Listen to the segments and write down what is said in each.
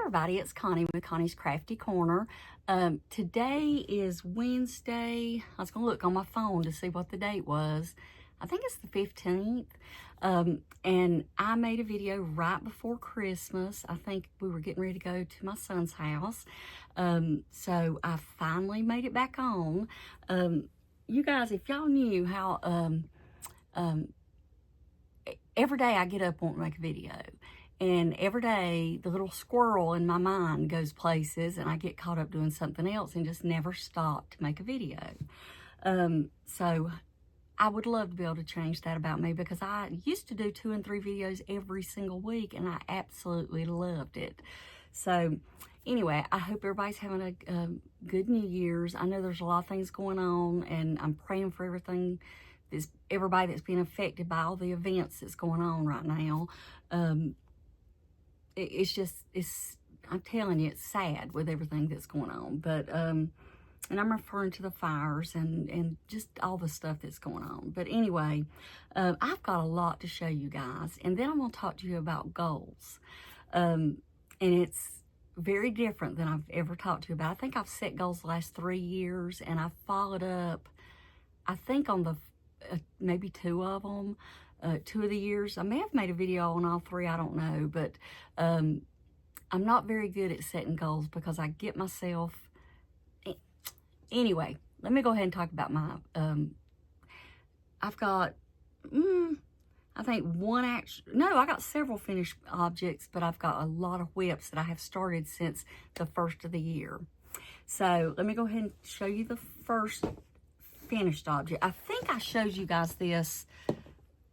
everybody, it's Connie with Connie's Crafty Corner. Today is Wednesday. I was going to look on my phone to see what the date was. I think it's the 15th. And I made a video right before Christmas. I think we were getting ready to go to my son's house. So I finally made it back on. You guys, if y'all knew how every day I get up and want to make a video. And every day, the little squirrel in my mind goes places, and I get caught up doing something else and just never stop to make a video. So I would love to be able to change that about me, because I used to do 2 and 3 videos every single week, and I absolutely loved it. So anyway, I hope everybody's having a good New Year's. I know there's a lot of things going on, and I'm praying for everybody that's being affected by all the events that's going on right now. I'm telling you, it's sad with everything that's going on. But, and I'm referring to the fires and just all the stuff that's going on. But anyway, I've got a lot to show you guys. And then I'm going to talk to you about goals. And it's very different than I've ever talked to you about. I think I've set goals the last 3 years, and I've followed up, I think, on the maybe 2 of them. 2 of the years. I may have made a video on all 3, I don't know, but I'm not very good at setting goals because I get myself... Anyway, let me go ahead and talk about my... I've got, I think I got several finished objects, but I've got a lot of WIPs that I have started since the first of the year. So let me go ahead and show you the first finished object. I think I showed you guys this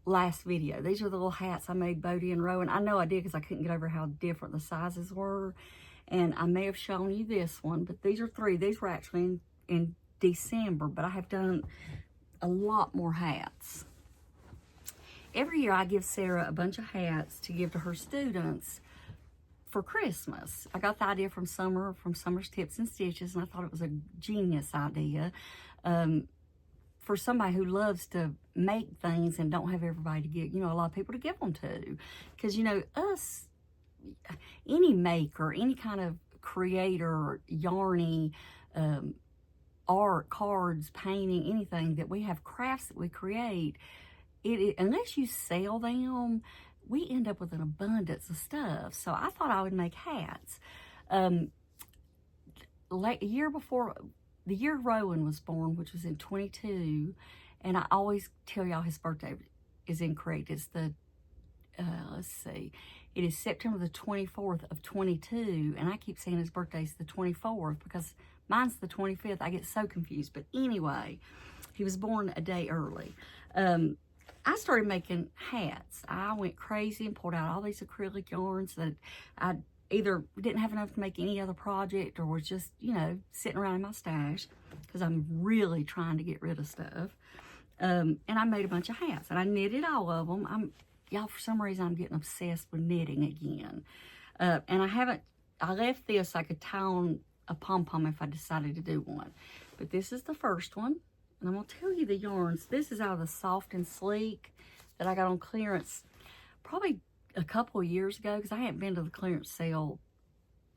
last video. These are the little hats I made Bodie and Rowan. I know I did because I couldn't get over how different the sizes were, and I may have shown you this one, but these are 3. These were actually in December, but I have done a lot more hats. Every year I give Sarah a bunch of hats to give to her students for Christmas. I got the idea from Summer's Tips and Stitches, and I thought it was a genius idea. For somebody who loves to make things and don't have everybody to give, a lot of people to give them to. Because, us, any maker, any kind of creator, yarny, art, cards, painting, anything that we have, crafts that we create, unless you sell them, we end up with an abundance of stuff. So I thought I would make hats. The year Rowan was born, which was in 22, and I always tell y'all his birthday is incorrect. It's the, let's see, it is September the 24th of 22, and I keep saying his birthday's the 24th because mine's the 25th. I get so confused. But anyway, he was born a day early. I started making hats. I went crazy and pulled out all these acrylic yarns that I either didn't have enough to make any other project or was just, sitting around in my stash because I'm really trying to get rid of stuff. And I made a bunch of hats, and I knitted all of them. Y'all, for some reason, I'm getting obsessed with knitting again. And I left this so I could tie on a pom-pom if I decided to do one. But this is the first one, and I'm going to tell you the yarns. This is out of the Soft and Sleek that I got on clearance probably a couple of years ago, because I hadn't been to the clearance sale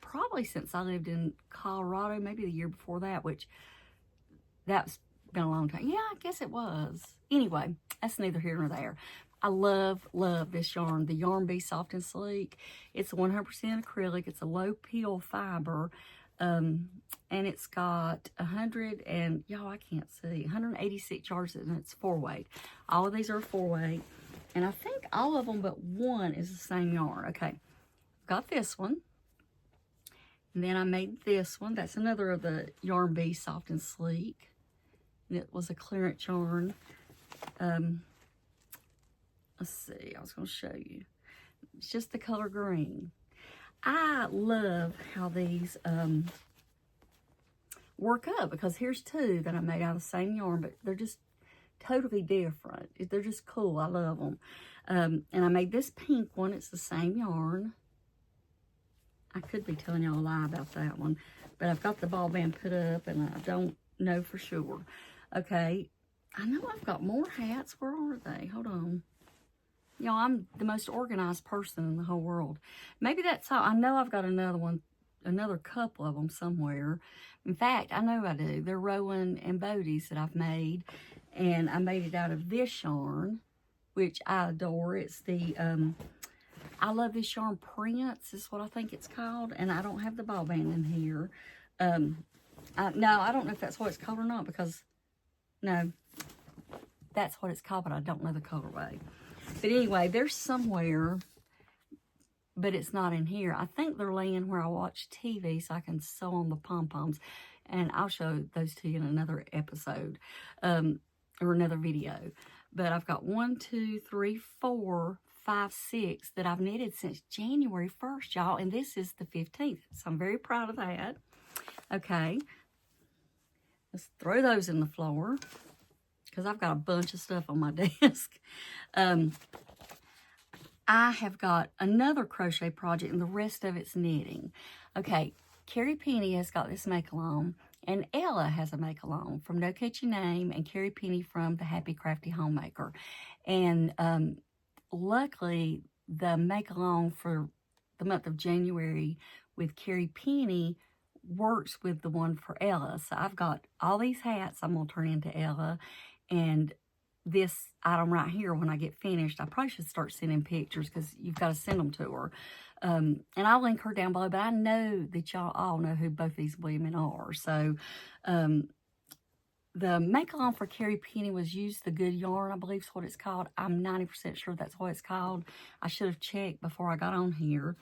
probably since I lived in Colorado, maybe the year before that, which that's been a long time. Yeah, I guess it was. Anyway, that's neither here nor there. I love this yarn, the Yarn Bee Soft and Sleek. It's 100% acrylic. It's a low peel fiber, and it's got 186 yards, and it's 4-weight. All of these are 4-weight. And I think all of them but one is the same yarn. Okay, got this one. And then I made this one. That's another of the Yarn Bee Soft and Sleek. And it was a clearance yarn. Let's see, I was going to show you. It's just the color green. I love how these work up, because here's 2 that I made out of the same yarn, but they're just totally different. They're just cool. I love them. And I made this pink one. It's the same yarn. I could be telling y'all a lie about that one, but I've got the ball band put up, and I don't know for sure. Okay, I know I've got more hats. Where are they? Hold on. You know, I'm the most organized person in the whole world. Maybe that's how. I know I've got another one, another couple of them somewhere. In fact, I know I do. They're Rowan and Bodie's that I've made. And I made it out of this yarn, which I adore. It's the, I love this yarn, Prince is what I think it's called. And I don't have the ball band in here. No, I don't know if that's what it's called or not, because, no, that's what it's called, but I don't know the colorway. But anyway, there's somewhere, but it's not in here. I think they're laying where I watch TV so I can sew on the pom-poms. And I'll show those to you in another episode, or another video. But I've got 1, 2, 3, 4, 5, 6 that I've knitted since January 1st, y'all. And this is the 15th. So I'm very proud of that. Okay. Let's throw those in the floor, because I've got a bunch of stuff on my desk. I have got another crochet project, and the rest of it's knitting. Okay, Carrie Penny has got this make-along, and Ella has a make-along from No Catchy Name, and Carrie Penny from The Happy Crafty Homemaker. And luckily, the make-along for the month of January with Carrie Penny works with the one for Ella. So I've got all these hats I'm going to turn into Ella, and this item right here, when I get finished, I probably should start sending pictures, because you've got to send them to her. And I'll link her down below, but I know that y'all all know who both these women are. So the make-along for Carrie Penny was Use the Good Yarn, I believe is what it's called. I'm 90% sure that's what it's called. I should have checked before I got on here.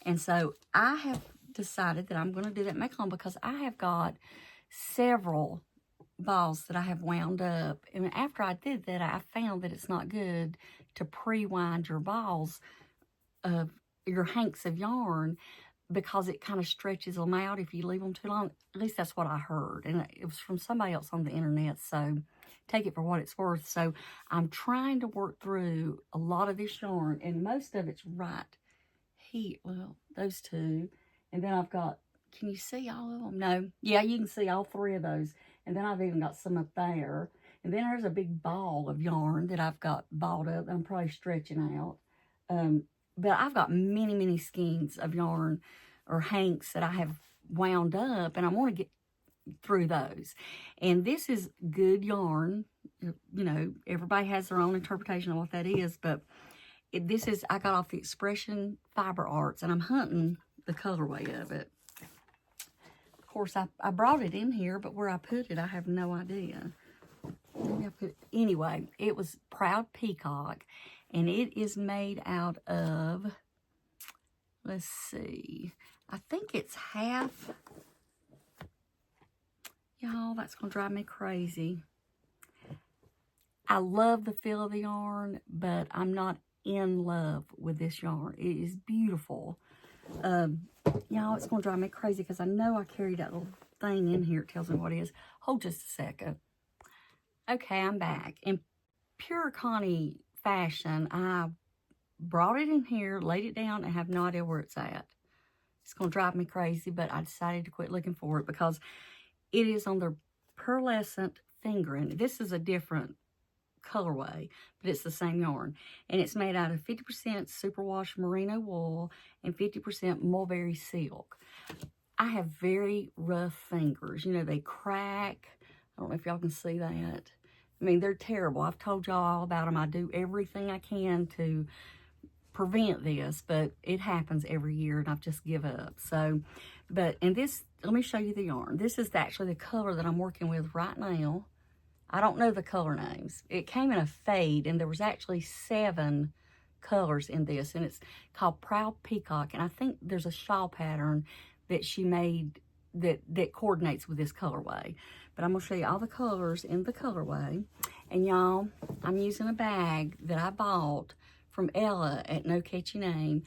And so I have decided that I'm going to do that make-along, because I have got several balls that I have wound up. And after I did that, I found that it's not good to pre-wind your balls of your hanks of yarn, because it kind of stretches them out if you leave them too long. At least that's what I heard. And it was from somebody else on the internet, so take it for what it's worth. So I'm trying to work through a lot of this yarn, and most of it's right here. Well, those two. And then I've got, can you see all of them? No. Yeah, you can see all 3 of those. And then I've even got some up there. And then there's a big ball of yarn that I've got balled up. I'm probably stretching out. But I've got many, many skeins of yarn or hanks that I have wound up, and I want to get through those. And this is good yarn. You know, everybody has their own interpretation of what that is, but this is, I got off the Expression Fiber Arts, and I'm hunting the colorway of it. Of course, I brought it in here, but where I put it, I have no idea. Anyway, it was Proud Peacock, and it is made out of, let's see, I think it's half. Y'all, that's going to drive me crazy. I love the feel of the yarn, but I'm not in love with this yarn. It is beautiful. Y'all, it's going to drive me crazy, because I know I carried that little thing in here. It tells me what it is. Hold just a second. Okay, I'm back. In pure Connie fashion, I brought it in here, laid it down, and have no idea where it's at. It's going to drive me crazy, but I decided to quit looking for it, because it is on the pearlescent fingering. This is a different colorway, but it's the same yarn. And it's made out of 50% superwash merino wool and 50% mulberry silk. I have very rough fingers. You know, they crack. I don't know if y'all can see that. I mean, they're terrible. I've told y'all all about them. I do everything I can to prevent this, but it happens every year, and I've just give up. So, but, and this, let me show you the yarn. This is actually the color that I'm working with right now. I don't know the color names. It came in a fade, and there was actually 7 colors in this, and it's called Proud Peacock, and I think there's a shawl pattern that she made that coordinates with this colorway. But I'm going to show you all the colors in the colorway. And y'all, I'm using a bag that I bought from Ella at No Catchy Name.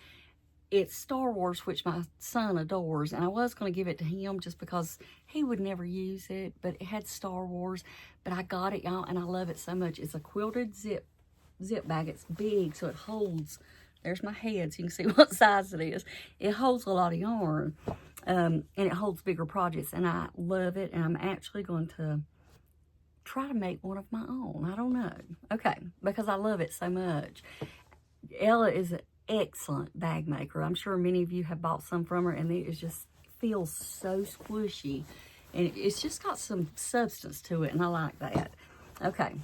It's Star Wars, which my son adores, and I was going to give it to him just because he would never use it, but it had Star Wars. But I got it, y'all, and I love it so much. It's a quilted zip bag. It's big, so it holds, there's my head, so you can see what size it is. It holds a lot of yarn, and it holds bigger projects, and I love it, and I'm actually going to try to make one of my own. I don't know. Okay, because I love it so much. Ella is an excellent bag maker. I'm sure many of you have bought some from her, and it is just feels so squishy. And it's just got some substance to it, and I like that. Okay,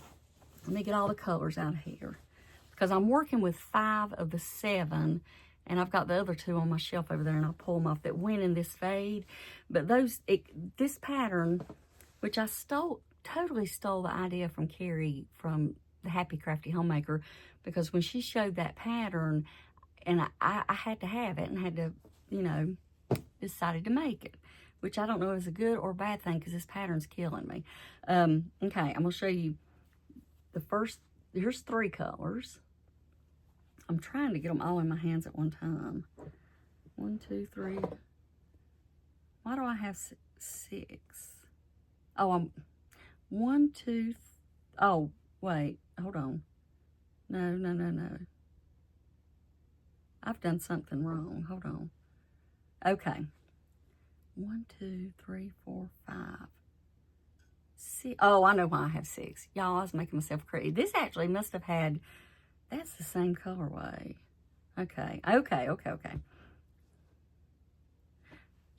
let me get all the colors out of here, because I'm working with 5 of the 7, and I've got the other 2 on my shelf over there, and I'll pull them off that went in this fade. But this pattern, which I totally stole the idea from Carrie from the Happy Crafty Homemaker, because when she showed that pattern, and I had to have it, and had to, you know, decided to make it, which I don't know if it's a good or a bad thing, because this pattern's killing me. Okay, I'm going to show you the first. Here's 3 colors. I'm trying to get them all in my hands at one time. 1, 2, 3. Why do I have 6? Oh, I'm 1, 2. Oh, wait, hold on. No. I've done something wrong. Hold on. Okay. 1, 2, 3, 4, 5, 6. Oh, I know why I have 6. Y'all, I was making myself crazy. This actually must have had, that's the same colorway. Okay.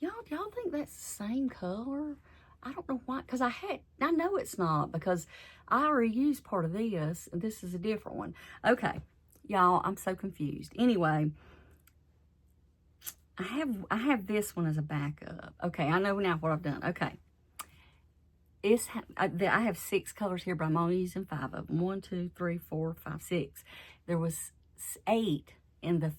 Y'all think that's the same color? I don't know why, because I know it's not, because I already used part of this, and this is a different one. Okay, y'all, I'm so confused. Anyway, I have this one as a backup. Okay, I know now what I've done. Okay, I have 6 colors here, but I'm only using 5 of them. 1, 2, 3, 4, 5, 6. There was 8 in the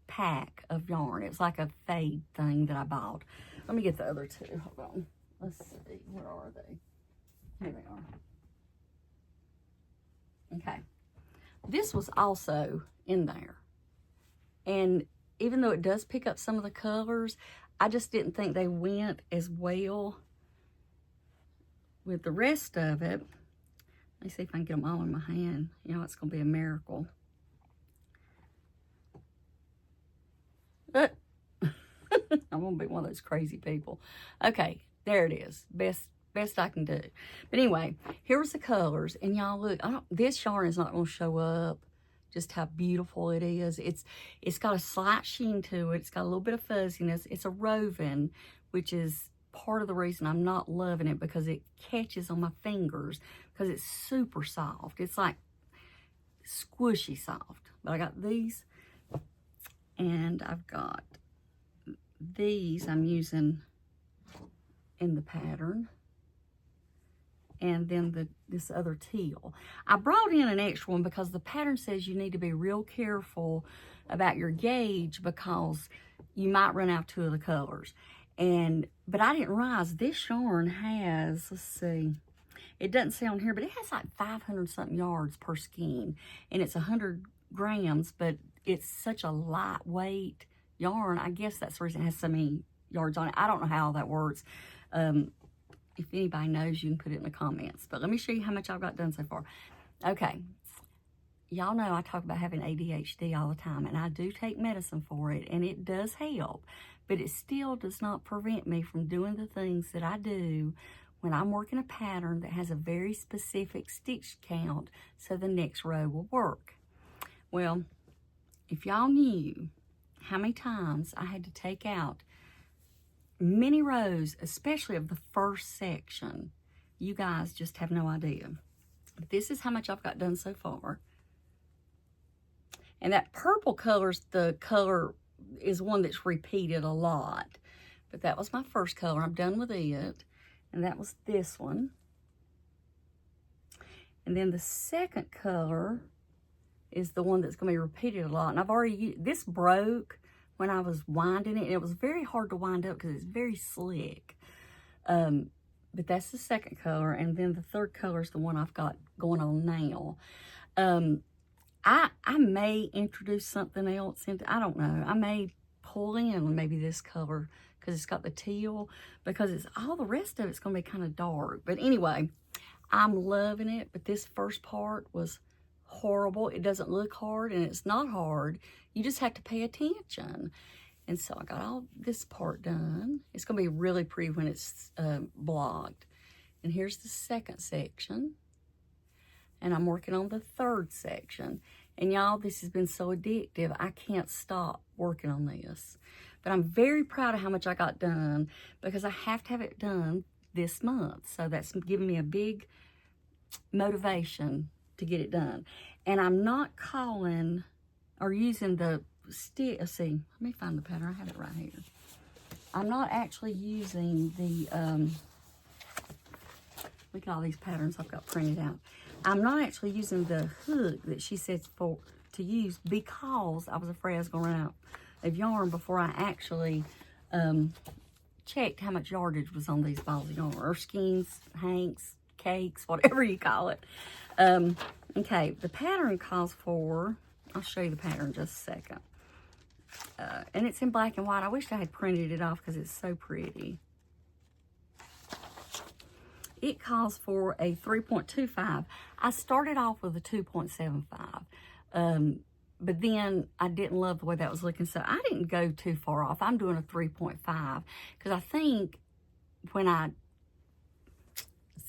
pack of yarn. It was like a fade thing that I bought. Let me get the other 2. Hold on. Let's see. Where are they? Here they are. Okay. This was also in there. And even though it does pick up some of the colors, I just didn't think they went as well with the rest of it. Let me see if I can get them all in my hand. You know, it's going to be a miracle. I'm going to be one of those crazy people. Okay, there it is. Best I can do. But anyway, here's the colors. And y'all look, this yarn is not going to show up just how beautiful it is. It's got a slight sheen to it. It's got a little bit of fuzziness. It's a woven, which is part of the reason I'm not loving it, because it catches on my fingers, because it's super soft. It's like squishy soft. But I got these, and I've got these I'm using in the pattern, and then this other teal. I brought in an extra one because the pattern says you need to be real careful about your gauge, because you might run out of 2 of the colors. But I didn't realize this yarn has, let's see, it doesn't say on here, but it has like 500 something yards per skein, and it's 100 grams, but it's such a lightweight yarn. I guess that's the reason it has so many yards on it. I don't know how that works. If anybody knows, you can put it in the comments. But let me show you how much I've got done so far. Okay. Y'all know I talk about having ADHD all the time, and I do take medicine for it, and it does help. But it still does not prevent me from doing the things that I do when I'm working a pattern that has a very specific stitch count, so the next row will work. Well, if y'all knew how many times I had to take out many rows, especially of the first section, you guys just have no idea. But this is how much I've got done so far. And that purple the color is one that's repeated a lot. But that was my first color. I'm done with it. And that was this one. And then the second color is the one that's going to be repeated a lot. And I've already used, this broke when I was winding it. And it was very hard to wind up because it's very slick. But that's the second color. And then the third color is the one I've got going on now. I may introduce something else into, I don't know. I may pull in maybe this color because it's got the teal, because it's all the rest of it's going to be kind of dark. But anyway, I'm loving it. But this first part was horrible. It doesn't look hard, and it's not hard. You just have to pay attention. And so I got all this part done. It's going to be really pretty when it's blocked. And here's the second section. And I'm working on the third section. And y'all, this has been so addictive. I can't stop working on this. But I'm very proud of how much I got done because I have to have it done this month. So that's giving me a big motivation to get it done. And I'm not calling or using the stick. Let's see, let me find the pattern. I have it right here. I'm not actually using the, look at all these patterns I've got printed out. I'm not actually using the hook that she says to use because I was afraid I was going to run out of yarn before I actually checked how much yardage was on these balls of yarn, or skeins, hanks, cakes, whatever you call it. Okay, the pattern calls for, I'll show you the pattern in just a second. And it's in black and white. I wish I had printed it off because it's so pretty. It calls for a 3.25. I started off with a 2.75. But then I didn't love the way that was looking, so I didn't go too far off. I'm doing a 3.5 because I think when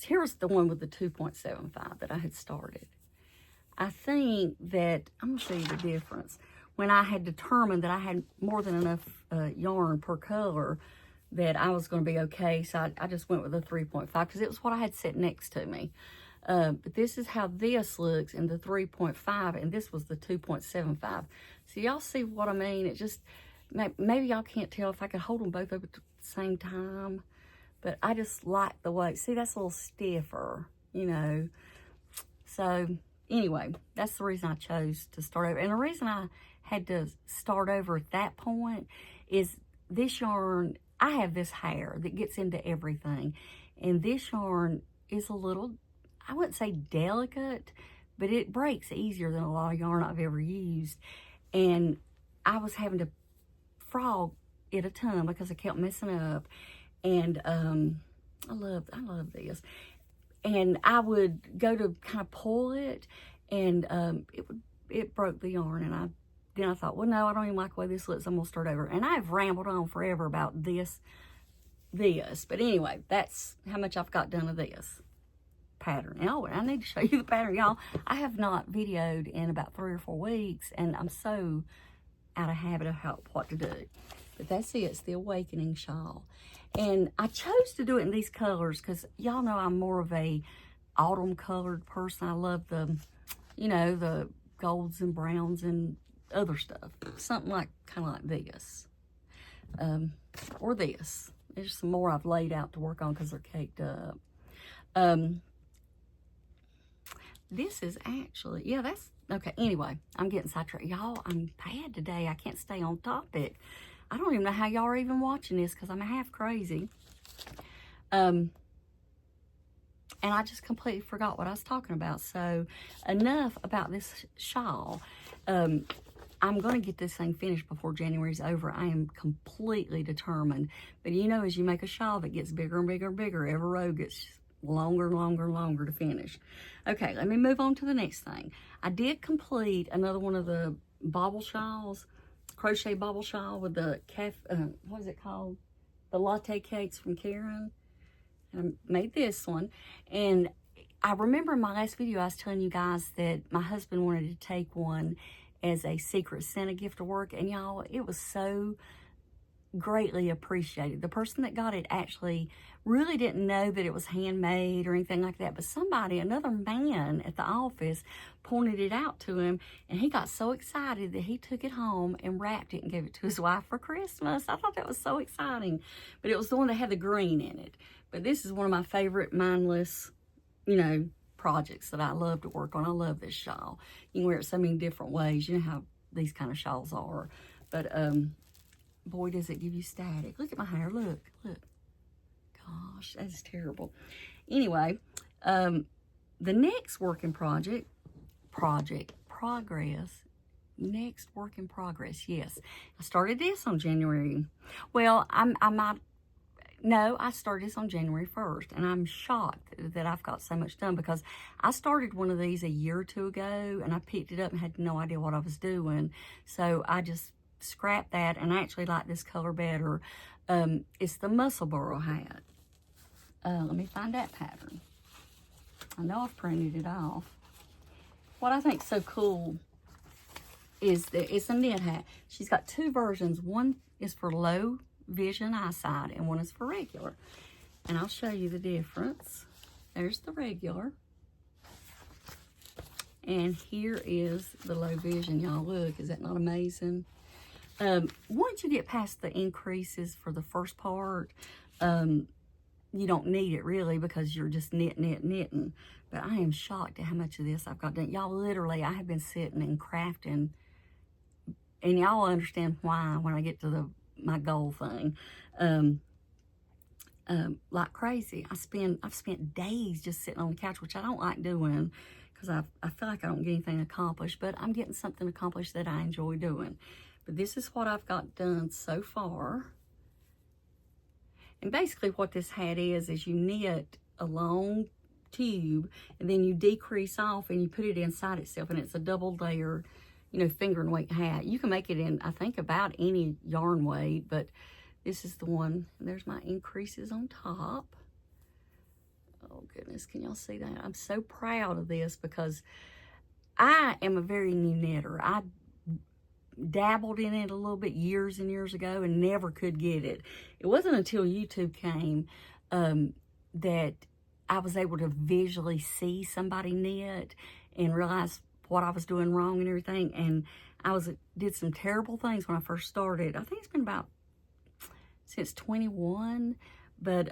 here's the one with the 2.75 that I had started. I think that, I'm going to show you the difference. When I had determined that I had more than enough yarn per color, that I was going to be okay, so I just went with a 3.5 because it was what I had set next to me. But this is how this looks in the 3.5, and this was the 2.75. So y'all see what I mean? It just, maybe y'all can't tell if I could hold them both up at the same time, but I just like the way, see, that's a little stiffer, you know. So anyway, that's the reason I chose to start over. And the reason I had to start over at that point is this yarn, I have this hair that gets into everything. And this yarn is a little, I wouldn't say delicate, but it breaks easier than a lot of yarn I've ever used. And I was having to frog it a ton because I kept messing up. And I love this. And I would go to kind of pull it, and it broke the yarn. And then I thought, well, no, I don't even like the way this looks. I'm gonna start over. And I've rambled on forever about this. But anyway, that's how much I've got done of this pattern. Oh, I need to show you the pattern, y'all. I have not videoed in about 3 or 4 weeks, and I'm so out of habit of what to do. But that's it. It's the Awakening shawl. And I chose to do it in these colors because y'all know I'm more of a autumn colored person. I love the, you know, the golds and browns and other stuff. Something like, kind of like this. Or this. There's some more I've laid out to work on because they're caked up. This is actually, yeah, that's, okay, anyway, I'm getting sidetracked. Y'all, I'm bad today. I can't stay on topic. I don't even know how y'all are even watching this because I'm half crazy. And I just completely forgot what I was talking about. So enough about this shawl. I'm going to get this thing finished before January's over. I am completely determined. But you know, as you make a shawl that gets bigger and bigger and bigger, every row gets longer and longer and longer to finish. Okay, let me move on to the next thing. I did complete another one of the bobble shawls, crochet bobble shawl with the what is it called? The latte cakes from Karen. And I made this one. And I remember in my last video, I was telling you guys that my husband wanted to take one as a Secret Santa gift to work. And y'all, it was so greatly appreciated. The person that got it actually really didn't know that it was handmade or anything like that, but somebody, another man at the office, pointed it out to him, and he got so excited that he took it home and wrapped it and gave it to his wife for Christmas. I thought that was so exciting, but it was the one that had the green in it. But this is one of my favorite mindless, you know, projects that I love to work on. I love this shawl. You can wear it so many different ways. You know how these kind of shawls are, but boy, does it give you static. Look at my hair. Look. Gosh, that's terrible. Anyway, the next work in progress. Next work in progress. Yes, I started this on January. Well, I started this on January 1st, and I'm shocked that I've got so much done because I started one of these a year or two ago, and I picked it up and had no idea what I was doing. So I just scrap that, and I actually like this color better. It's the Musselburgh hat. Let me find that pattern. I know I've printed it off. What I think is so cool it's a knit hat. She's got two versions. One is for low vision eyesight and one is for regular. And I'll show you the difference. There's the regular. And here is the low vision. Y'all look, is that not amazing? Once you get past the increases for the first part, you don't need it really because you're just knitting. But I am shocked at how much of this I've got done. Y'all, literally, I have been sitting and crafting, and y'all understand why when I get to my goal thing. Like crazy. I've spent days just sitting on the couch, which I don't like doing because I feel like I don't get anything accomplished, but I'm getting something accomplished that I enjoy doing. But this is what I've got done so far. And basically what this hat is you knit a long tube and then you decrease off and you put it inside itself, and it's a double layer, you know, finger and weight hat. You can make it in, I think, about any yarn weight, but this is the one. There's my increases on top. Oh goodness, can y'all see that? I'm so proud of this because I am a very new knitter. I dabbled in it a little bit years and years ago and never could get it. It wasn't until YouTube came that I was able to visually see somebody knit and realize what I was doing wrong and everything. And I did some terrible things when I first started. I think it's been about since 21, but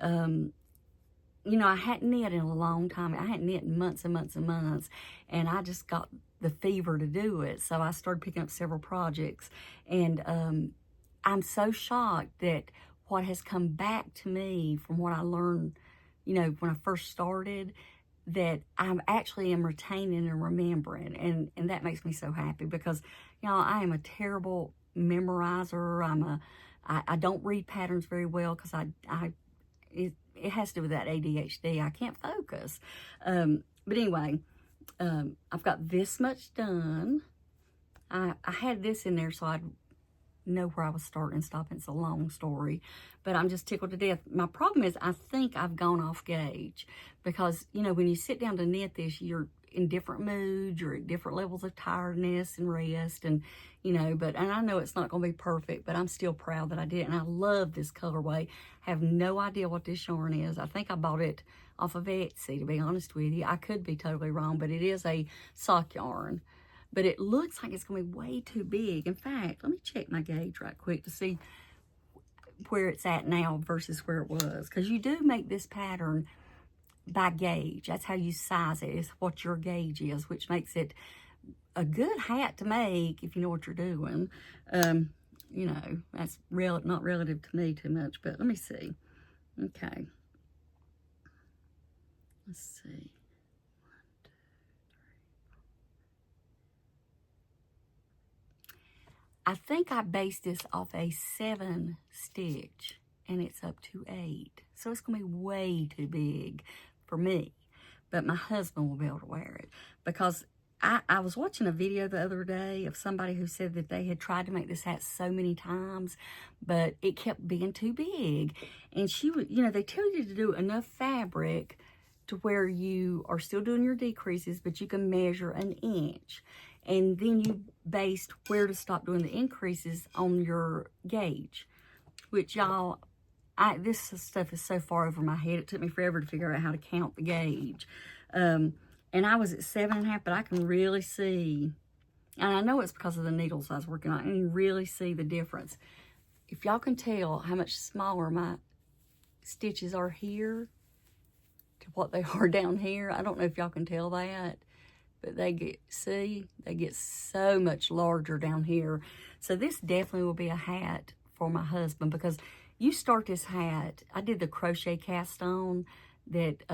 you know, I hadn't knit in a long time. I hadn't knit in months and months and months, and I just got the fever to do it. So I started picking up several projects, and I'm so shocked that what has come back to me from what I learned, you know, when I first started, that I actually am retaining and remembering, and that makes me so happy because, you know, I am a terrible memorizer. I don't read patterns very well because it has to do with that ADHD. I can't focus. But anyway, I've got this much done. I had this in there so I'd know where I was starting and stopping. It's a long story, but I'm just tickled to death. My problem is I think I've gone off gauge because, you know, when you sit down to knit this, you're in different moods, you're at different levels of tiredness and rest, and you know, and I know it's not going to be perfect, but I'm still proud that I did it. And I love this colorway. Have no idea what this yarn is. I think I bought it off of Etsy, to be honest with you. I could be totally wrong, but it is a sock yarn. But it looks like it's going to be way too big. In fact, let me check my gauge right quick to see where it's at now versus where it was. Because you do make this pattern by gauge. That's how you size it. It's what your gauge is, which makes it a good hat to make if you know what you're doing. You know, that's not relative to me too much, but let me see. Okay. Let's see. 1, 2, 3, 4. I think I based this off a 7 stitch and it's up to 8. So it's going to be way too big for me, but my husband will be able to wear it because I was watching a video the other day of somebody who said that they had tried to make this hat so many times, but it kept being too big. And she would, you know, they tell you to do enough fabric to where you are still doing your decreases, but you can measure an inch. And then you based where to stop doing the increases on your gauge, which y'all, this stuff is so far over my head. It took me forever to figure out how to count the gauge. And I was at 7.5, but I can really see, and I know it's because of the needles I was working on, I can really see the difference. If y'all can tell how much smaller my stitches are here to what they are down here, I don't know if y'all can tell that, but they get so much larger down here. So this definitely will be a hat for my husband because you start this hat, I did the crochet cast on that,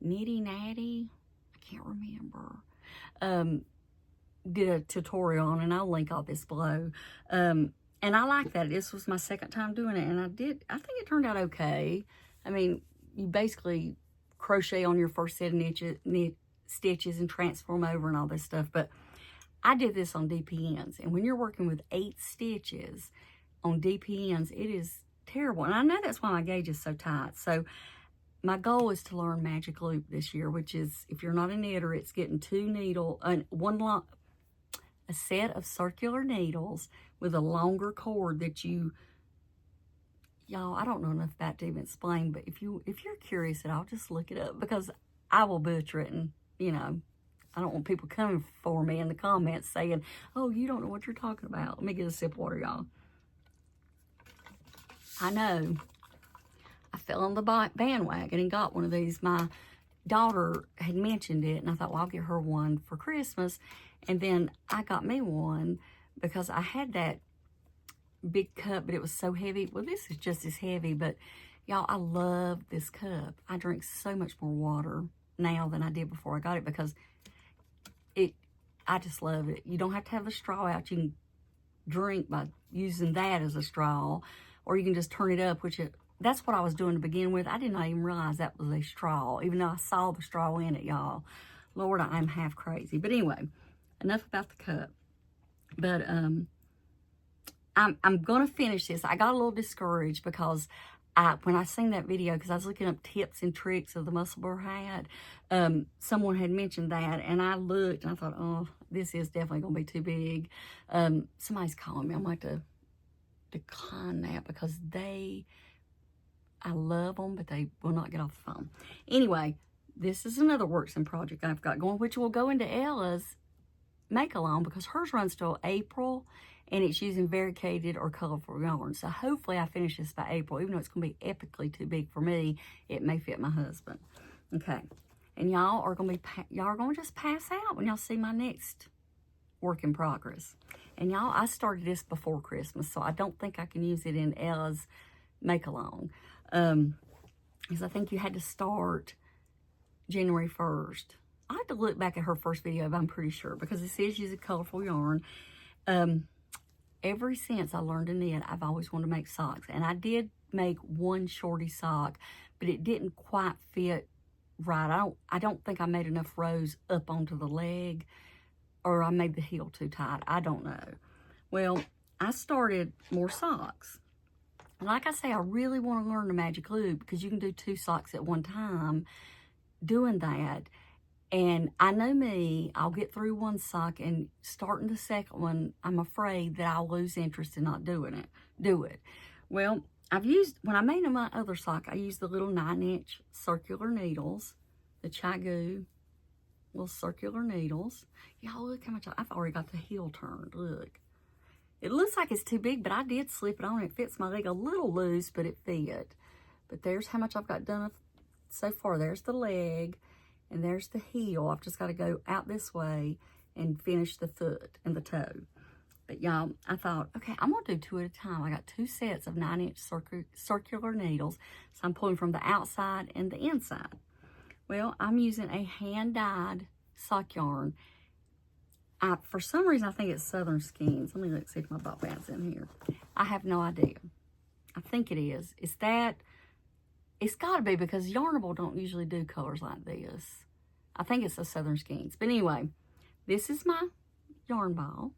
Nitty Natty, I can't remember, did a tutorial on, and I'll link all this below. And I like that. This was my second time doing it, and I think it turned out okay. I mean, you basically crochet on your first set of stitches and transform over and all this stuff, but I did this on DPNs, and when you're working with 8 stitches on DPNs, it is terrible. And I know that's why my gauge is so tight. So my goal is to learn magic loop this year, which is, if you're not a knitter, it's getting 2 needle, one long, a set of circular needles with a longer cord that y'all, I don't know enough about to even explain, but if you're curious at all, just look it up, because I will butcher it, and I don't want people coming for me in the comments saying, oh, you don't know what you're talking about. Let me get a sip of water, y'all. I know I fell on the bandwagon and got one of these. My daughter had mentioned it, and I thought, well, I'll get her one for Christmas. And then I got me one because I had that big cup, but it was so heavy. Well, this is just as heavy, but y'all, I love this cup. I drink so much more water now than I did before I got it, because I just love it. You don't have to have the straw out. You can drink by using that as a straw, or you can just turn it up, that's what I was doing to begin with. I did not even realize that was a straw, even though I saw the straw in it, y'all. Lord, I am half crazy. But anyway, enough about the cup. But I'm going to finish this. I got a little discouraged because when I seen that video, because I was looking up tips and tricks of the Musselburgh hat, someone had mentioned that, and I looked and I thought, oh, this is definitely going to be too big. Somebody's calling me. I'm going to have to decline that, because I love them, but they will not get off the phone. Anyway, this is another works in project I've got going, which will go into Ella's make-along, because hers runs till April, and it's using variegated or colorful yarn. So hopefully I finish this by April. Even though it's going to be epically too big for me, it may fit my husband. Okay. And y'all are going to just pass out when y'all see my next work in progress. And y'all, I started this before Christmas, so I don't think I can use it in Ella's make-along. Because I think you had to start January 1st. I have to look back at her first video, but I'm pretty sure, because it says use a colorful yarn. Ever since I learned to knit, I've always wanted to make socks. And I did make one shorty sock, but it didn't quite fit right. I don't think I made enough rows up onto the leg, or I made the heel too tight. I don't know. Well, I started more socks. Like I say, I really want to learn the magic loop, because you can do 2 socks at one time doing that. And I know me, I'll get through one sock, and starting the second one, I'm afraid that I'll lose interest in not do it. Well, when I made my other sock, I used the little 9-inch circular needles, the Chagoo little circular needles. Y'all, look how much I've already got the heel turned, look. It looks like it's too big, but I did slip it on. It fits my leg a little loose, but it fit. But there's how much I've got done so far. There's the leg, and there's the heel. I've just got to go out this way and finish the foot and the toe. But y'all, I thought, okay, I'm going to do 2 at a time. I got 2 sets of 9-inch circular needles. So I'm pulling from the outside and the inside. Well, I'm using a hand-dyed sock yarn. For some reason, I think it's Southern Skeins. Let me see if my ball band's in here. I have no idea. I think it is. It's got to be, because Yarnable don't usually do colors like this. I think it's the Southern Skeins. But anyway, this is my yarn ball.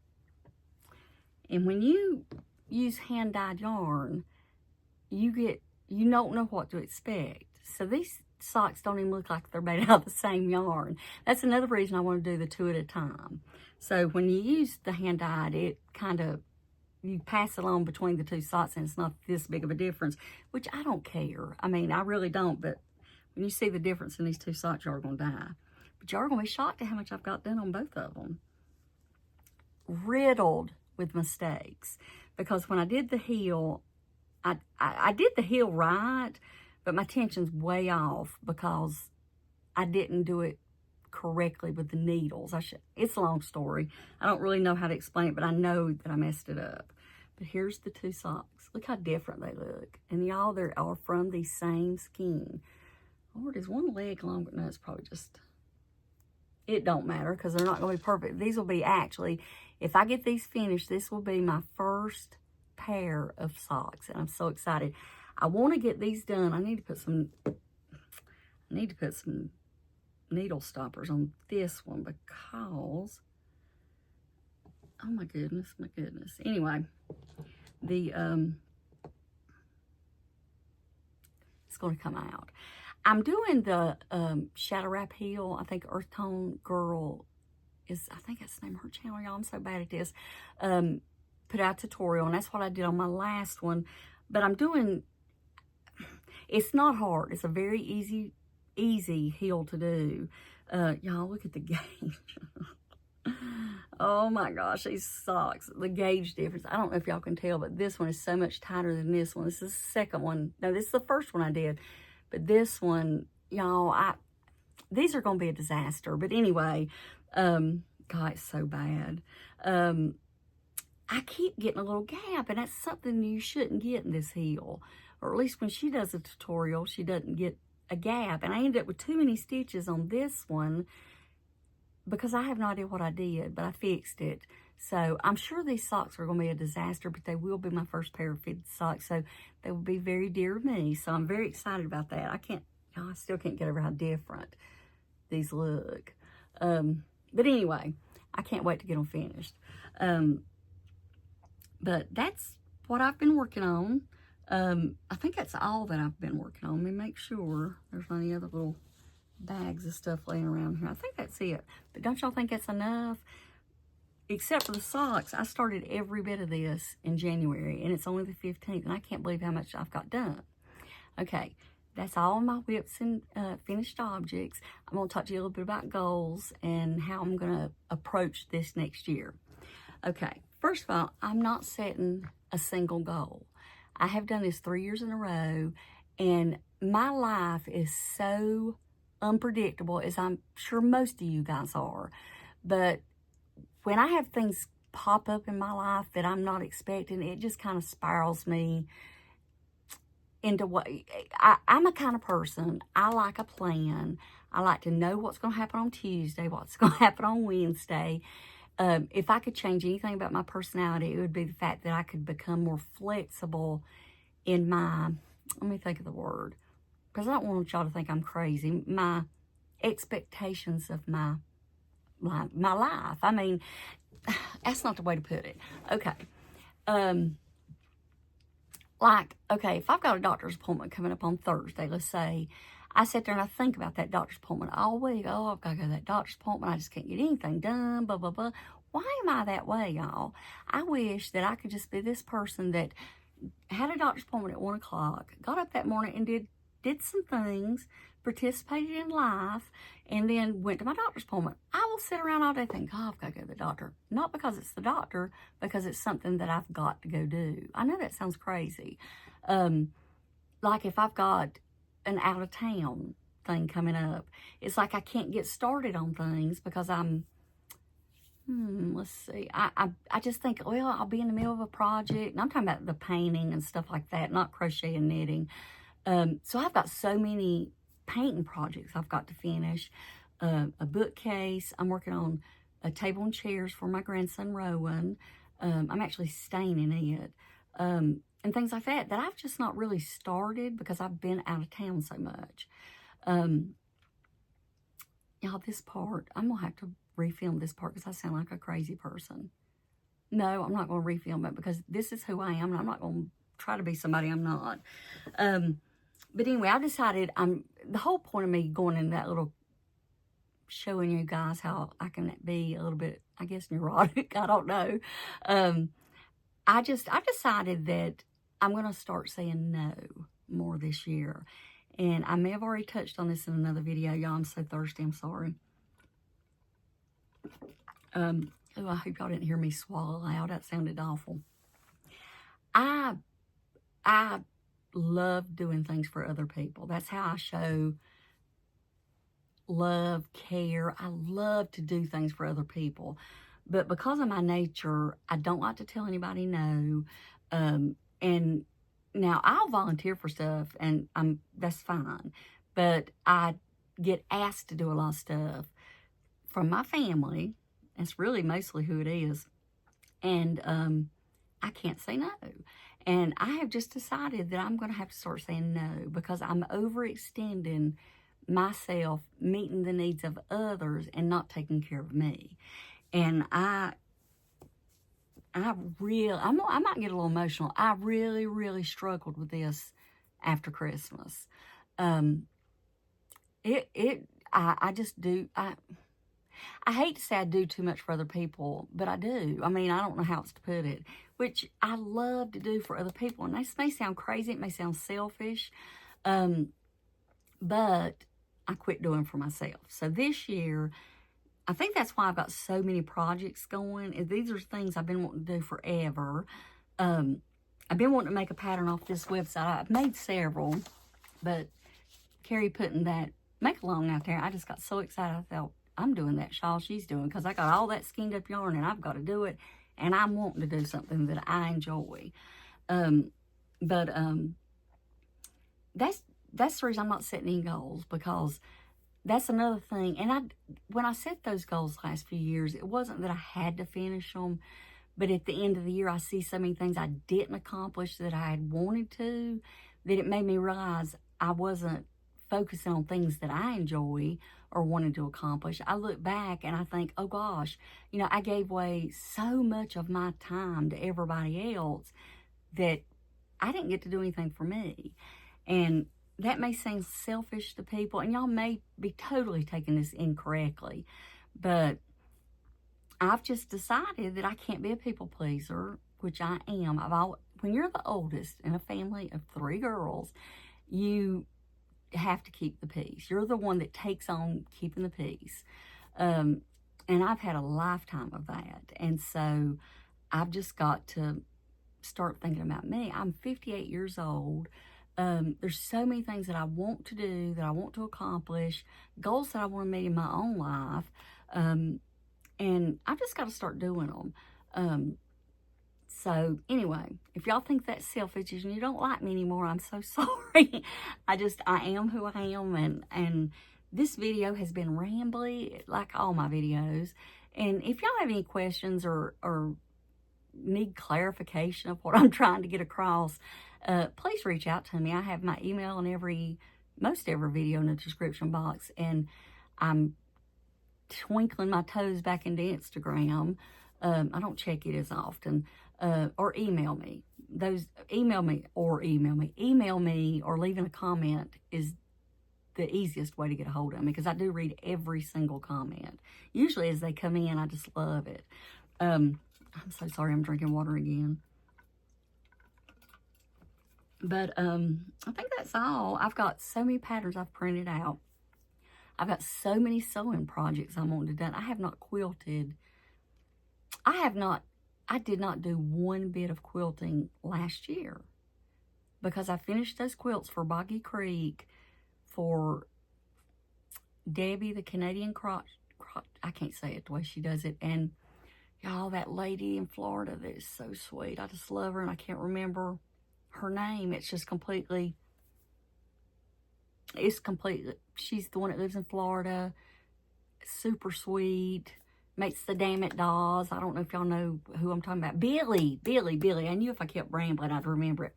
And when you use hand-dyed yarn, you don't know what to expect. So these socks don't even look like they're made out of the same yarn. That's another reason I want to do the 2 at a time. So when you use the hand-dyed, it kind of, you pass it along between the 2 socks, and it's not this big of a difference, which I don't care. I mean, I really don't, but when you see the difference in these 2 socks, you're going to die. But you're going to be shocked at how much I've got done on both of them. Riddled with mistakes, because when I did the heel, I did the heel right, but my tension's way off because I didn't do it correctly with the needles. It's a long story. I don't really know how to explain it, but I know that I messed it up. But here's the 2 socks. Look how different they look. And y'all, they are from the same skein. Lord, is one leg longer? No, it's probably just, it don't matter, because they're not going to be perfect. These will be actually, if I get these finished, this will be my first pair of socks, and I'm so excited. I want to get these done. I need to put some needle stoppers on this one, because, oh my goodness. Anyway, it's going to come out. I'm doing the Shadow Wrap heel. I think Earth Tone Girl is, I think that's the name of her channel, y'all. I'm so bad at this. Put out a tutorial, and that's what I did on my last one. But I'm doing, it's not hard. It's a very easy heel to do. Y'all, look at the gauge. Oh my gosh, these socks, the gauge difference. I don't know if y'all can tell, but this one is so much tighter than this one. This is the second one. No, this is the first one I did. But this one, y'all, these are going to be a disaster. But anyway, God, it's so bad. I keep getting a little gap, and that's something you shouldn't get in this heel. Or at least when she does a tutorial, she doesn't get a gap. And I ended up with too many stitches on this one because I have no idea what I did, but I fixed it. So I'm sure these socks are going to be a disaster, but they will be my first pair of fitted socks. So they will be very dear to me. So I'm very excited about that. I still can't get over how different these look. But anyway, I can't wait to get them finished. But that's what I've been working on. I think that's all that I've been working on. Let me make sure there's not any other little bags of stuff laying around here. I think that's it. But don't y'all think that's enough? Except for the socks, I started every bit of this in January, and it's only the 15th, and I can't believe how much I've got done. Okay, that's all my WIPs and finished objects. I'm going to talk to you a little bit about goals and how I'm going to approach this next year. Okay, first of all, I'm not setting a single goal. I have done this 3 years in a row, and my life is so unpredictable, as I'm sure most of you guys are. But when I have things pop up in my life that I'm not expecting, it just kind of spirals me into what I'm a kind of person. I like a plan. I like to know what's going to happen on Tuesday, what's going to happen on Wednesday. If I could change anything about my personality, it would be the fact that I could become more flexible in my, let me think of the word, because I don't want y'all to think I'm crazy, my expectations of my life. I mean, that's not the way to put it. Okay. Okay, if I've got a doctor's appointment coming up on Thursday, let's say, I sit there and I think about that doctor's appointment all week. Oh, I've got to go to that doctor's appointment. I just can't get anything done, blah, blah, blah. Why am I that way, y'all? I wish that I could just be this person that had a doctor's appointment at 1 o'clock, got up that morning and did some things, participated in life, and then went to my doctor's appointment. I will sit around all day thinking, oh, I've got to go to the doctor. Not because it's the doctor, because it's something that I've got to go do. I know that sounds crazy. Like if I've got an out-of-town thing coming up, it's like I can't get started on things because I'm, let's see. I just think, well, I'll be in the middle of a project, and I'm talking about the painting and stuff like that, not crochet and knitting. So I've got so many painting projects I've got to finish. A bookcase. I'm working on a table and chairs for my grandson, Rowan. I'm actually staining it. And things like that I've just not really started because I've been out of town so much. Y'all, this part, I'm going to have to refilm this part because I sound like a crazy person. No, I'm not going to refilm it because this is who I am, and I'm not going to try to be somebody I'm not. But anyway, I decided the whole point of me going in that little, showing you guys how I can be a little bit, I guess, neurotic. I don't know. I decided that I'm going to start saying no more this year. And I may have already touched on this in another video. Y'all, I'm so thirsty. I'm sorry. Oh, I hope y'all didn't hear me swallow loud. That sounded awful. I love doing things for other people. That's how I show love, care. I love to do things for other people. But because of my nature, I don't like to tell anybody no. And now I'll volunteer for stuff, and that's fine. But I get asked to do a lot of stuff from my family. That's really mostly who it is. And I can't say no. And I have just decided that I'm going to have to start saying no because I'm overextending myself, meeting the needs of others and not taking care of me. And I might get a little emotional. I really, really struggled with this after Christmas. I just do. I hate to say I do too much for other people, but I do. I mean, I don't know how else to put it, which I love to do for other people. And this may sound crazy, it may sound selfish, but I quit doing for myself. So this year, I think that's why I've got so many projects going. Is these are things I've been wanting to do forever. I've been wanting to make a pattern off this website. I've made several, but Carrie putting that make-along out there, I just got so excited. I thought, I'm doing that shawl she's doing because I got all that skinned up yarn and I've got to do it. And I'm wanting to do something that I enjoy. That's the reason I'm not setting any goals, because that's another thing. And when I set those goals last few years, it wasn't that I had to finish them, but at the end of the year, I see so many things I didn't accomplish that I had wanted to, that it made me realize I wasn't focusing on things that I enjoy or wanted to accomplish. I look back and I think, oh gosh, you know, I gave away so much of my time to everybody else that I didn't get to do anything for me. And that may seem selfish to people, and y'all may be totally taking this incorrectly, but I've just decided that I can't be a people pleaser, which I am. When you're the oldest in a family of 3 girls, you have to keep the peace. You're the one that takes on keeping the peace. And I've had a lifetime of that. And so I've just got to start thinking about me. I'm 58 years old. There's so many things that I want to do, that I want to accomplish, goals that I want to meet in my own life. And I've just got to start doing them. So anyway, if y'all think that's selfish and you don't like me anymore, I'm so sorry. I am who I am. And this video has been rambly, like all my videos. And if y'all have any questions or need clarification of what I'm trying to get across, please reach out to me. I have my email in most every video in the description box. And I'm twinkling my toes back into Instagram. I don't check it as often. Or email me. Email me or leaving a comment is the easiest way to get a hold of me, because I do read every single comment. Usually as they come in, I just love it. I'm so sorry, I'm drinking water again. But I think that's all. I've got so many patterns I've printed out. I've got so many sewing projects I want to do. I have not quilted. I did not do one bit of quilting last year, because I finished those quilts for Boggy Creek, for Debbie, the Canadian I can't say it the way she does it. And y'all, that lady in Florida that is so sweet. I just love her, and I can't remember her name. She's the one that lives in Florida. Super sweet. Makes the Damn It dolls. I don't know if y'all know who I'm talking about. Billy. I knew if I kept rambling, I'd remember it.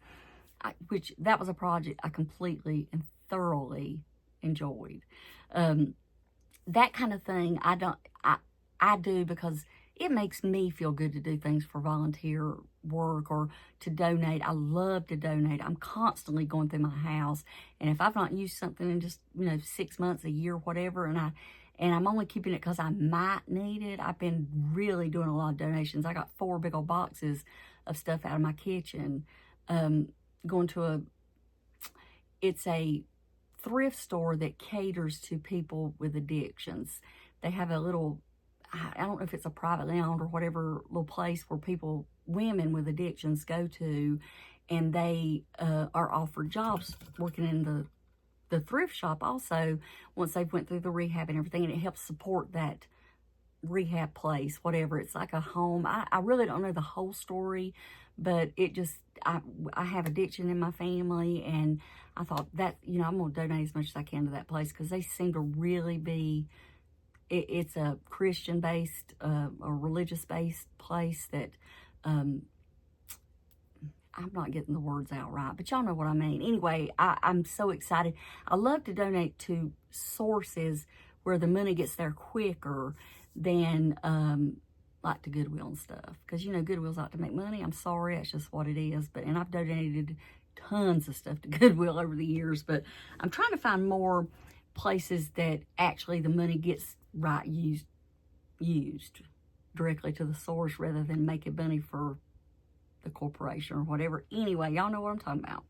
That was a project I completely and thoroughly enjoyed. That kind of thing, I do because it makes me feel good to do things for volunteer work or to donate. I love to donate. I'm constantly going through my house, and if I've not used something in just 6 months, a year, whatever, and I'm only keeping it because I might need it, I've been really doing a lot of donations. I got 4 big old boxes of stuff out of my kitchen, going to it's a thrift store that caters to people with addictions. They have a little, I don't know if it's a privately owned or whatever, little place where women with addictions go to, and they are offered jobs working in the thrift shop also, once they've went through the rehab and everything, and it helps support that rehab place, whatever. It's like a home. I really don't know the whole story, but it just, I have addiction in my family, and I thought that, I'm going to donate as much as I can to that place, because they seem to really be, it's a Christian-based, or religious-based place that, I'm not getting the words out right, but y'all know what I mean. Anyway, I'm so excited. I love to donate to sources where the money gets there quicker than like to Goodwill and stuff. Because, Goodwill's out to make money. I'm sorry, that's just what it is. And I've donated tons of stuff to Goodwill over the years. But I'm trying to find more places that actually the money gets used used directly to the source rather than make a bunny for the corporation or whatever. Anyway, y'all know what I'm talking about.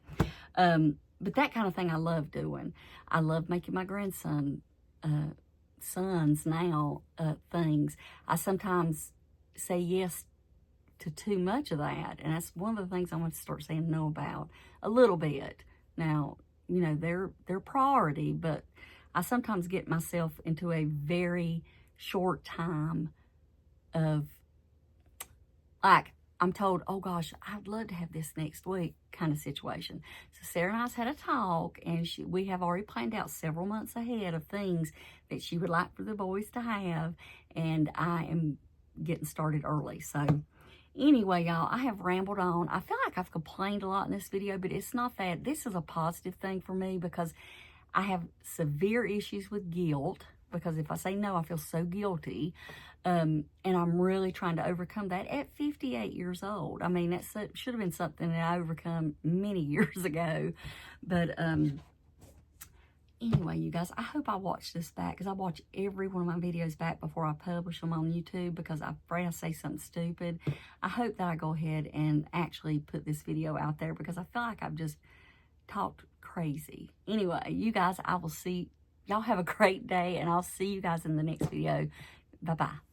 But that kind of thing I love doing. I love making my grandson, sons now, things. I sometimes say yes to too much of that, and that's one of the things I want to start saying no about a little bit. Now, you know, they're priority, but I sometimes get myself into a very short time of, like, I'm told, oh gosh, I'd love to have this next week kind of situation. So Sarah and I's had a talk, and we have already planned out several months ahead of things that she would like for the boys to have, and I am getting started early. So anyway, y'all, I have rambled on. I feel like I've complained a lot in this video, but it's not that. This is a positive thing for me because I have severe issues with guilt, because if I say no, I feel so guilty. And I'm really trying to overcome that at 58 years old. I mean, that should have been something that I overcome many years ago. But anyway, you guys, I hope I watch this back, because I watch every one of my videos back before I publish them on YouTube, because I'm afraid I say something stupid. I hope that I go ahead and actually put this video out there, because I feel like I've just talked crazy. Anyway, you guys, I will see. Y'all have a great day, and I'll see you guys in the next video. Bye-bye.